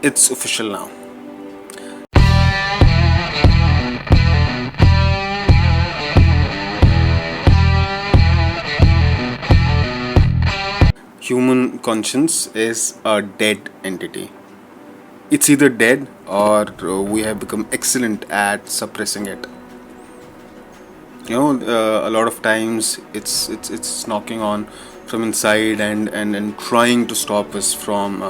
It's official now. Human conscience is a dead entity. It's either dead or we have become excellent at suppressing it. A lot of times it's knocking on from inside and trying to stop us from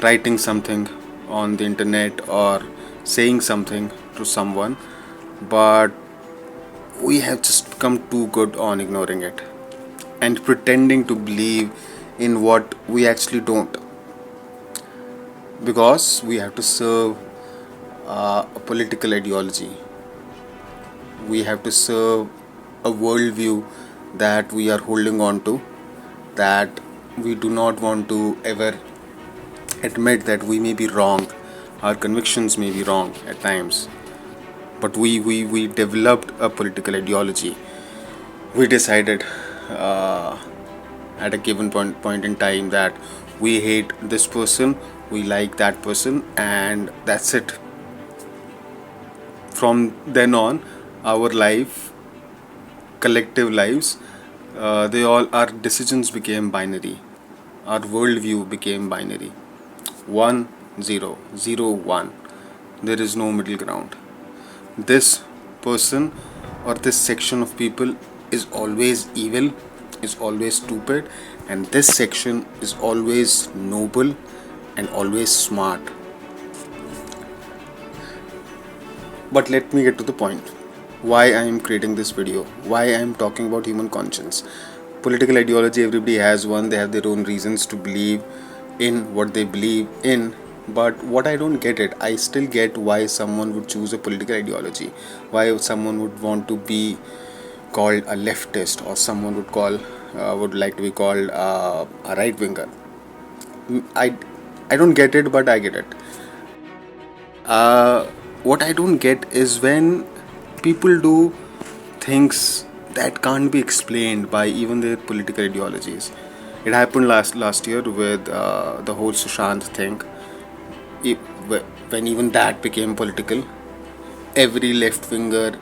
writing something on the internet or saying something to someone, but we have just become too good on ignoring it and pretending to believe in what we actually don't, because we have to serve a political ideology. We have to serve a worldview that we are holding on to, that we do not want to ever admit that we may be wrong. Our convictions may be wrong at times, but we developed a political ideology. We decided uh, at a given point in time that we hate this person, we like that person, and that's it. From then on, our life, collective lives, they all our decisions became binary. Our worldview became binary. 1 0 0 1. There is no middle ground. This person or this section of people is always evil, is always stupid, and this section is always noble and always smart. But let me get to the point. Why I am creating this video, why I am talking about human conscience. Political ideology, everybody has one, they have their own reasons to believe in what they believe in. But what I don't get it, I still get why someone would choose a political ideology, why someone would want to be called a leftist, or someone would like to be called a right winger. I don't get it, but I get it. What I don't get is when people do things that can't be explained by even their political ideologies. It happened last year with the whole Sushant thing. It, when even that became political, every left winger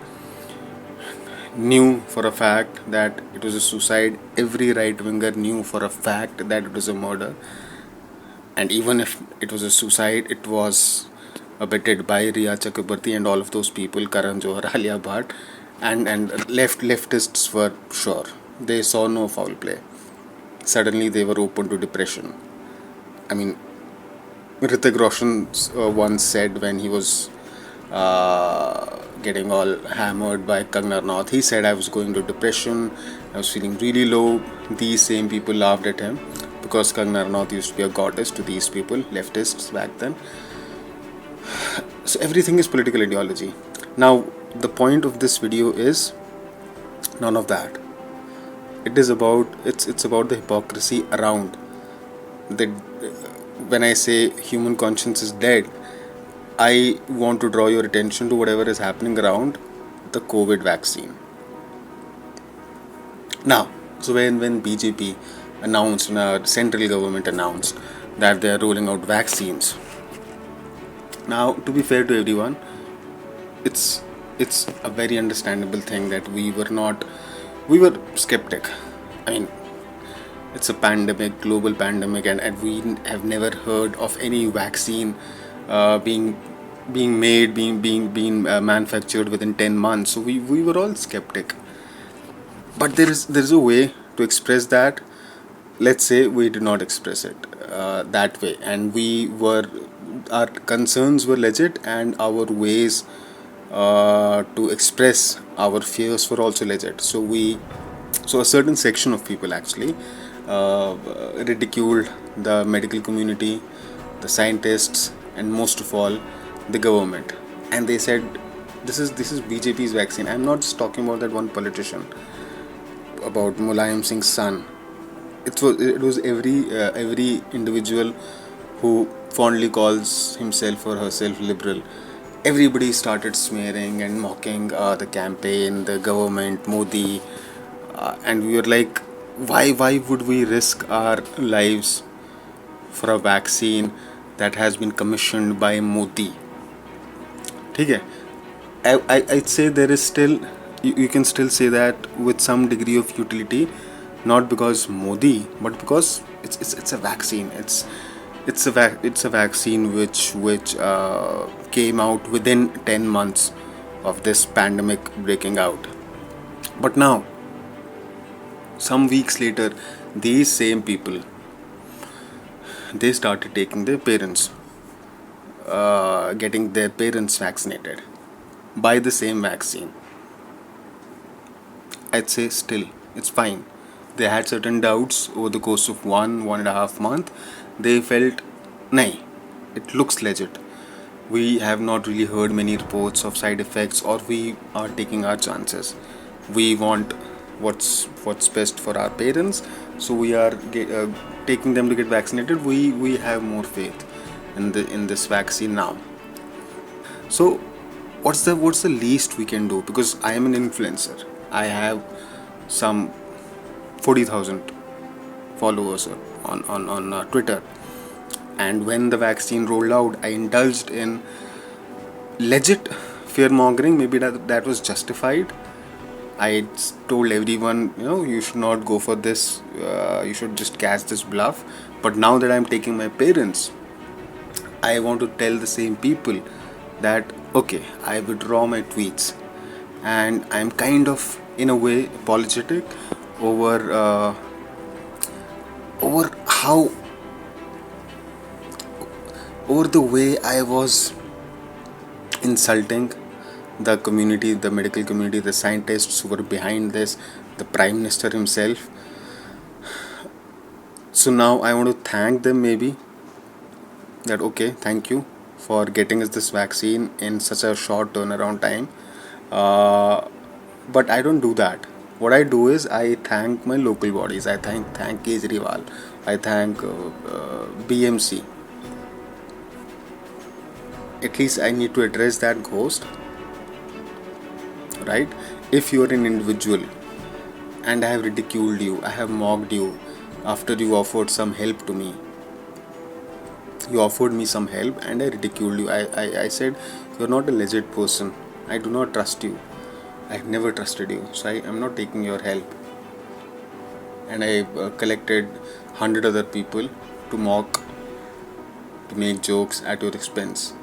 knew for a fact that it was a suicide. Every right winger knew for a fact that it was a murder. And even if it was a suicide, it was abetted by Riya Chakrabarti and all of those people, Karan Johar, Alia Bhatt, and leftists were sure. They saw no foul play. Suddenly they were open to depression. I mean, Hrithik Roshan once said when he was getting all hammered by Kangna Ranaut, he said, I was going to depression, I was feeling really low. These same people laughed at him because Kangna Ranaut used to be a goddess to these people, leftists back then. So everything is political ideology. Now, the point of this video is none of that. It's about the hypocrisy around the. When I say human conscience is dead, I want to draw your attention to whatever is happening around the COVID vaccine. Now, so when BJP announced, and our central government announced that they are rolling out vaccines. Now, to be fair to everyone, it's it's a very understandable thing that we were skeptic. I mean, it's a pandemic, global pandemic, and we have never heard of any vaccine being made, being manufactured within 10 months. So we were all skeptic. But there is a way to express that. Let's say we did not express it that way, and our concerns were legit, and our ways to express our fears were also legit. So a certain section of people actually ridiculed the medical community, the scientists, and most of all, the government. And they said, this is BJP's vaccine. I'm not just talking about that one politician, about Mulayam Singh's son. It was every individual who fondly calls himself or herself liberal. Everybody started smearing and mocking the campaign, the government, Modi, and we were like, why would we risk our lives for a vaccine that has been commissioned by Modi. ठीक है. I'd say there is still, you can still say that with some degree of utility, not because Modi, but because it's a vaccine. It's a vaccine which came out within 10 months of this pandemic breaking out. But now, some weeks later, these same people, they started taking their parents, getting their parents vaccinated by the same vaccine. I'd say still it's fine. They had certain doubts over the course of 1.5 month. They felt, nay, it looks legit. We have not really heard many reports of side effects, or we are taking our chances. We want what's best for our parents, so we are taking them to get vaccinated. We have more faith in this vaccine now. So what's the least we can do? Because I am an influencer. I have some 40,000 followers on Twitter, and when the vaccine rolled out, I indulged in legit fear mongering. Maybe that was justified. I told everyone, you should not go for this. You should just catch this bluff. But now that I'm taking my parents, I want to tell the same people that okay, I withdraw my tweets, and I'm kind of in a way apologetic over how over the way I was insulting the community, the medical community, the scientists who were behind this, the Prime Minister himself. So now I want to thank them, maybe, that okay, thank you for getting us this vaccine in such a short turnaround time. But I don't do that. What I do is I thank my local bodies. I thank Kejriwal. I thank BMC. At least I need to address that ghost, right? If you are an individual and I have ridiculed you, I have mocked you after you offered some help to me. You offered me some help and I ridiculed you. I said, you're not a legit person. I do not trust you. I've never trusted you. So I am not taking your help. And I collected 100 other people to mock, to make jokes at your expense.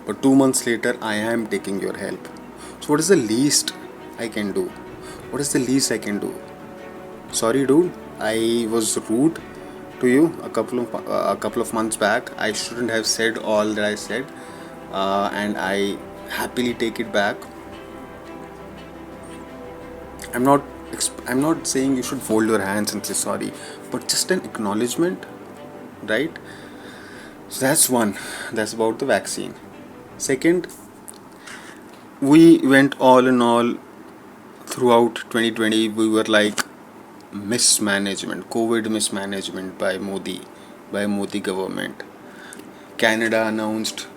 But 2 months later, I am taking your help. So what is the least I can do? What is the least I can do? Sorry, dude. I was rude to you a couple of months back. I shouldn't have said all that I said, and I happily take it back. I'm not saying you should fold your hands and say sorry, but just an acknowledgement, right? So that's one. That's about the vaccine. Second, we went all in all throughout 2020. We were like COVID mismanagement by Modi government. Canada announced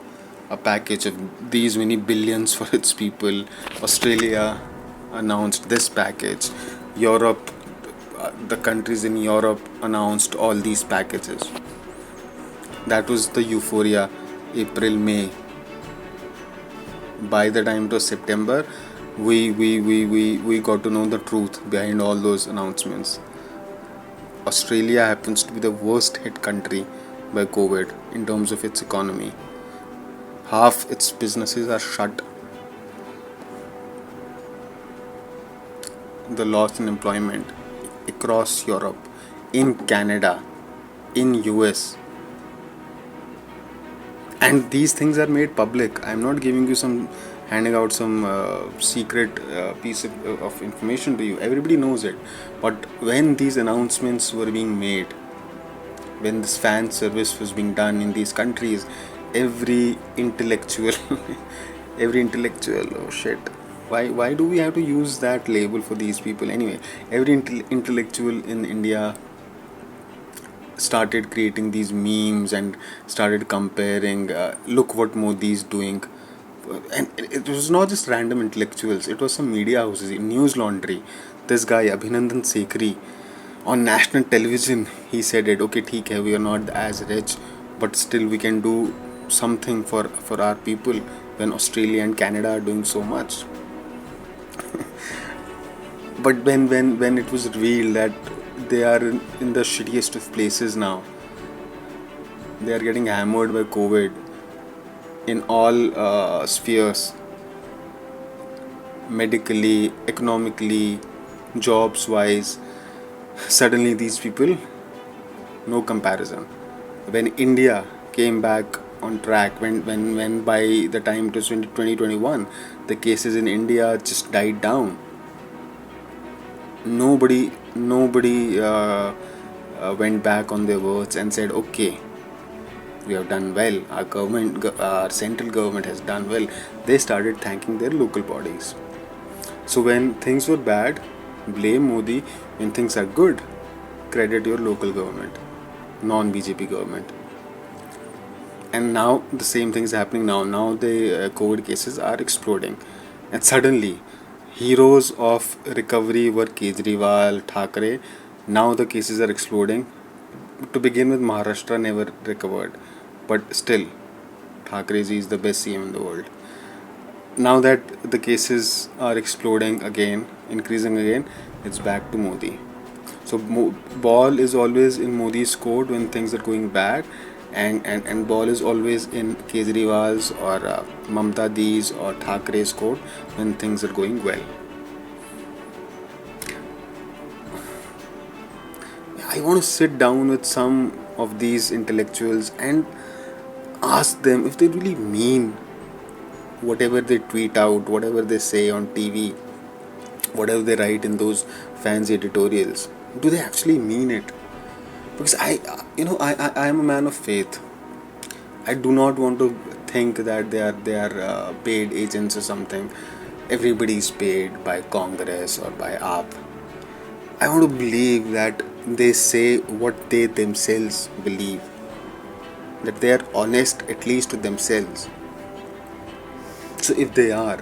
a package of these many billions for its people. Australia announced this package. Europe, the countries in Europe announced all these packages. That was the euphoria. April, May. By the time it was September, we got to know the truth behind all those announcements. Australia happens to be the worst hit country by COVID in terms of its economy. Half its businesses are shut. The loss in employment across Europe, in Canada, in US. And these things are made public. I'm not giving you handing out some secret piece of information to you. Everybody knows it. But when these announcements were being made, when this fan service was being done in these countries, every intellectual oh shit, why do we have to use that label for these people anyway? Every intellectual in India started creating these memes and started comparing, look what Modi is doing. And it was not just random intellectuals, it was some media houses, News Laundry. This guy Abhinandan Sekhri on national television, he said it, okay, theek hai, we are not as rich, but still we can do something for our people when Australia and Canada are doing so much. But when it was revealed that they are in the shittiest of places now, they are getting hammered by COVID in all spheres, medically, economically, jobs wise. Suddenly these people, no comparison. When India came back on track, when by the time it was 2021, the cases in India just died down. Nobody went back on their words and said, okay, we have done well, our central government has done well. They started thanking their local bodies. So when things were bad, blame Modi. When things are good, credit your local government, non-BJP government. And now the same thing is happening now. Now the COVID cases are exploding, and suddenly, heroes of recovery were Kejriwal, Thackeray. Now the cases are exploding. To begin with, Maharashtra never recovered, but still, Thackeray ji is the best CM in the world. Now that the cases are exploding again, increasing again, it's back to Modi. So ball is always in Modi's court when things are going bad, and ball is always in Kejriwal's or Mamta Di's or Thakeray's court when things are going well. I want to sit down with some of these intellectuals and ask them if they really mean whatever they tweet out, whatever they say on TV, whatever they write in those fancy editorials. Do they actually mean it? Because I am a man of faith. I do not want to think that they are paid agents or something. Everybody is paid by Congress or by AAP. I want to believe that they say what they themselves believe, that they are honest at least to themselves. So if they are,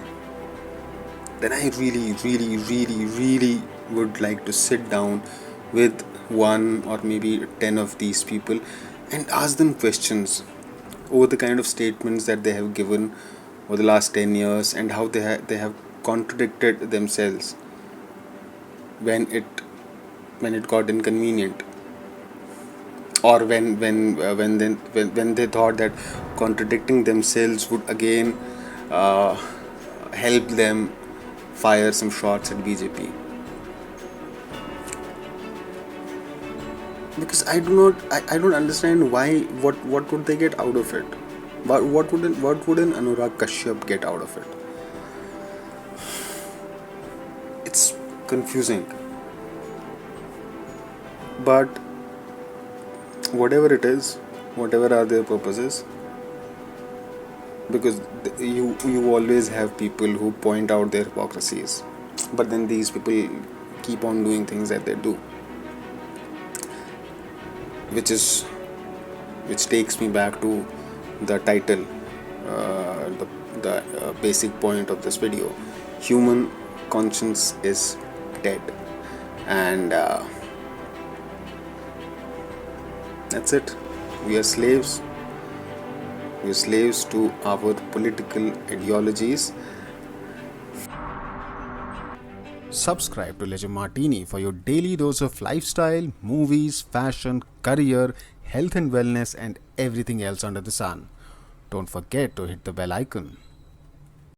then I really would like to sit down with one or maybe 10 of these people and ask them questions over the kind of statements that they have given over the last 10 years and how they have contradicted themselves when it got inconvenient, or when they thought that contradicting themselves would again help them fire some shots at BJP. Because I don't understand why. What would they get out of it? What would an Anurag Kashyap get out of it? It's confusing. But whatever it is, whatever are their purposes, because you always have people who point out their hypocrisies, but then these people keep on doing things that they do, which takes me back to the title, the basic point of this video. Human conscience is dead, and that's it. We are slaves. We are slaves to our political ideologies. Subscribe to Legend Martini for your daily dose of lifestyle, movies, fashion, career, health and wellness, and everything else under the sun. Don't forget to hit the bell icon.